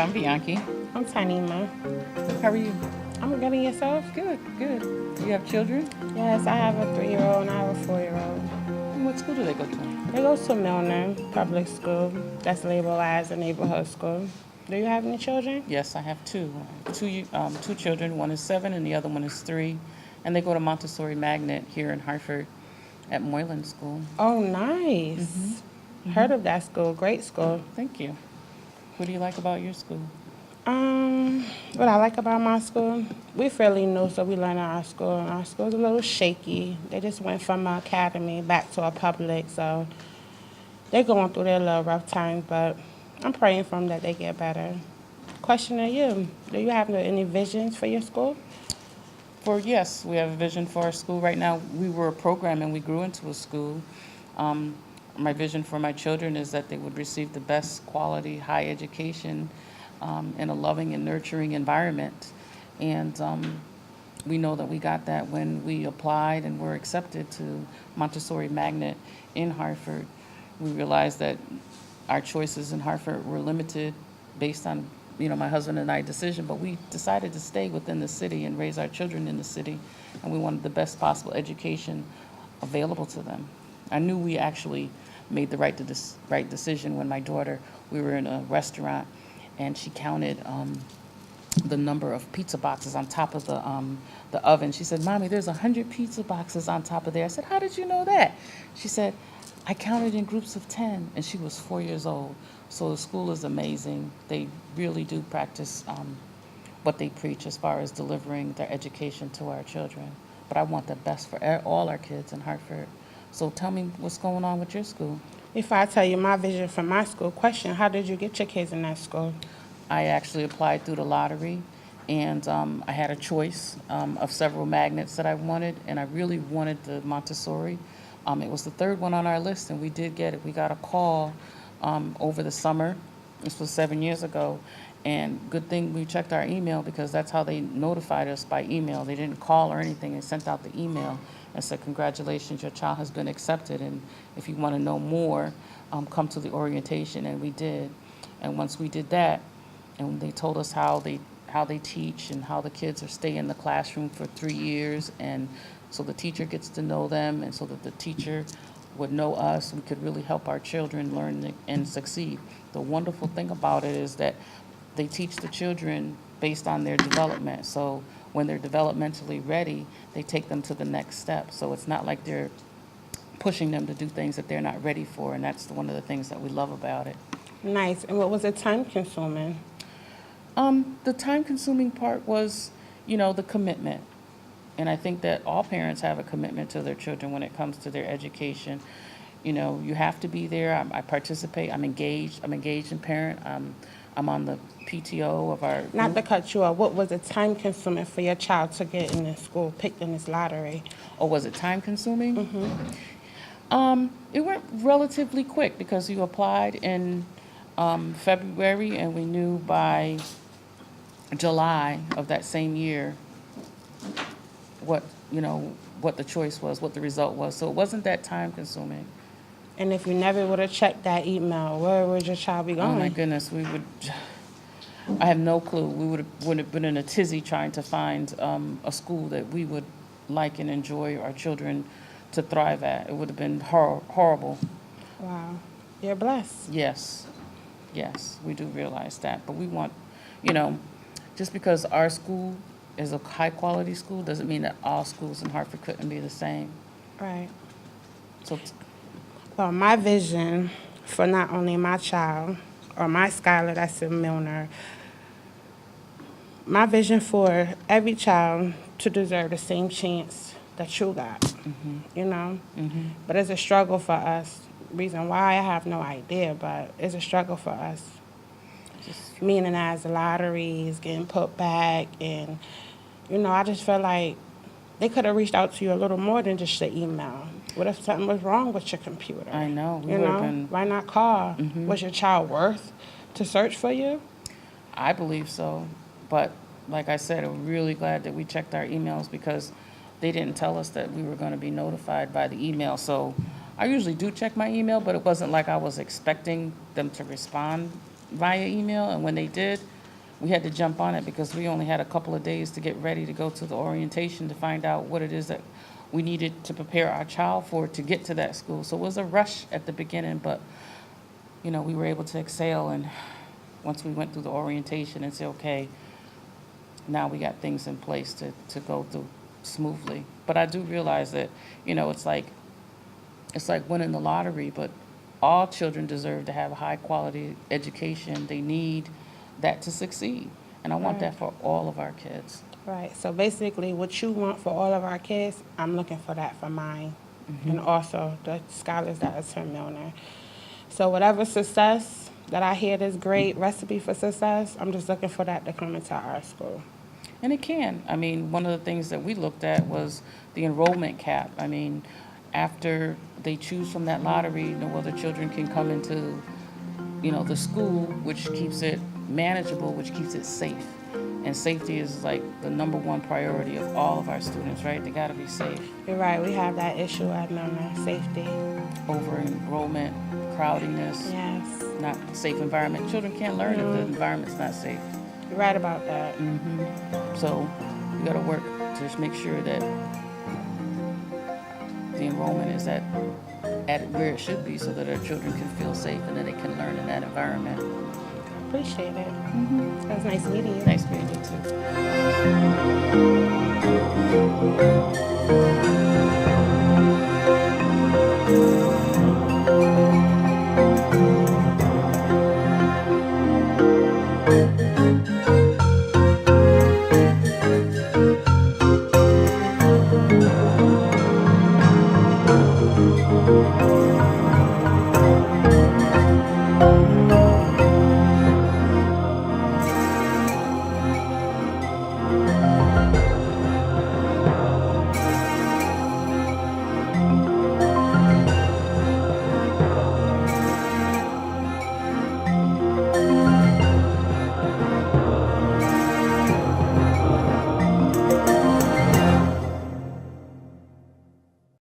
I'm Bianchi. I'm Tanima. How are you? I'm getting yourself? Good, good. You have children? Yes, I have a 3-year-old and I have a 4-year-old. And what school do they go to? They go to Milner Public School. That's labeled as a neighborhood school. Do you have any children? Yes, I have two children. One is 7 and the other one is 3. And they go to Montessori Magnet here in Hartford at Moylan School. Oh, nice. Heard of that school. Great school. Thank you. What do you like about your school? What I like about my school, we fairly new, so we learn at our school. Our school's a little shaky. They just went from an academy back to a public, so they're going through their little rough times, but I'm praying for them that they get better. Question to you, do you have any visions for your school? Yes, we have a vision for our school. Right now, we were a program and we grew into a school. My vision for my children is that they would receive the best quality, high education in a loving and nurturing environment. And we know that we got that when we applied and were accepted to Montessori Magnet in Hartford. We realized that our choices in Hartford were limited based on, my husband and I decision, but we decided to stay within the city and raise our children in the city, and we wanted the best possible education available to them. I knew we actually made the right decision when my daughter, we were in a restaurant, and she counted the number of pizza boxes on top of the oven. She said, "Mommy, there's 100 pizza boxes on top of there." I said, "How did you know that?" She said, "I counted in groups of 10," and she was 4 years old. So the school is amazing. They really do practice what they preach as far as delivering their education to our children. But I want the best for all our kids in Hartford. So tell me what's going on with your school. Before I tell you my vision for my school, question, how did you get your kids in that school? I actually applied through the lottery, and I had a choice of several magnets that I wanted, and I really wanted the Montessori. It was the third one on our list, and we did get it. We got a call over the summer. This was 7 years ago, and good thing we checked our email because that's how they notified us, by email. They didn't call or anything. They sent out the email and said, "Congratulations, your child has been accepted, and if you want to know more, come to the orientation," and we did. And once we did that, and they told us how they teach and how the kids are staying in the classroom for 3 years, and so the teacher gets to know them, and so that the teacher would know us, we could really help our children learn and succeed. The wonderful thing about it is that they teach the children based on their development. So when they're developmentally ready, they take them to the next step. So it's not like they're pushing them to do things that they're not ready for, and that's one of the things that we love about it. Nice. And what was it time consuming? The time-consuming part was, the commitment. And I think that all parents have a commitment to their children when it comes to their education. You have to be there. I participate. I'm engaged in parent. I'm on the PTO of our Not to group. cut you off, what was it time consuming for your child to get in this school, picked in this lottery? Or was it time-consuming? It went relatively quick because you applied in February, and we knew by July of that same year what the choice was, what the result was. So it wasn't that time consuming. And if you never would have checked that email, where would your child be going? Oh my goodness, I have no clue. We would have been in a tizzy trying to find a school that we would like and enjoy our children to thrive at. It would have been horrible. Wow. You're blessed. Yes, we do realize that. But we want, just because our school is a high-quality school doesn't mean that all schools in Hartford couldn't be the same. Right. So, Well, my vision for not only my child or my Skylar that's in Milner, my vision for every child to deserve the same chance that you got, But it's a struggle for us. Reason why, I have no idea, but it's a struggle for us. Meaning as the lottery is getting put back, and, I just feel like they could have reached out to you a little more than just the email. What if something was wrong with your computer? I know. We would have been. Why not call? Was your child worth to search for you? I believe so. But like I said, I'm really glad that we checked our emails because they didn't tell us that we were going to be notified by the email. So I usually do check my email, but it wasn't like I was expecting them to respond via email, and when they did, we had to jump on it because we only had a couple of days to get ready to go to the orientation to find out what it is that we needed to prepare our child for to get to that school. So it was a rush at the beginning, but, we were able to excel, and once we went through the orientation and said, okay, now we got things in place to go through smoothly. But I do realize that, it's like winning the lottery, but all children deserve to have a high-quality education. They need that to succeed, and I want that for all of our kids. Right. So basically, what you want for all of our kids, I'm looking for that for mine, and also the scholars that attend Milner. So whatever success that I hear this great recipe for success, I'm just looking for that to come into our school. And it can. I mean, one of the things that we looked at was the enrollment cap. I mean, after they choose from that lottery, no other children can come into, the school, which keeps it manageable, which keeps it safe. And safety is like the number one priority of all of our students, right? They gotta be safe. You're right. We have that issue at Milner, safety. Over enrollment, crowdiness, Yes. not safe environment. Children can't learn if the environment's not safe. You're right about that. So we gotta work to just make sure that the enrollment is at where it should be so that our children can feel safe and that they can learn in that environment. Appreciate it. It was nice meeting you. Nice meeting you too.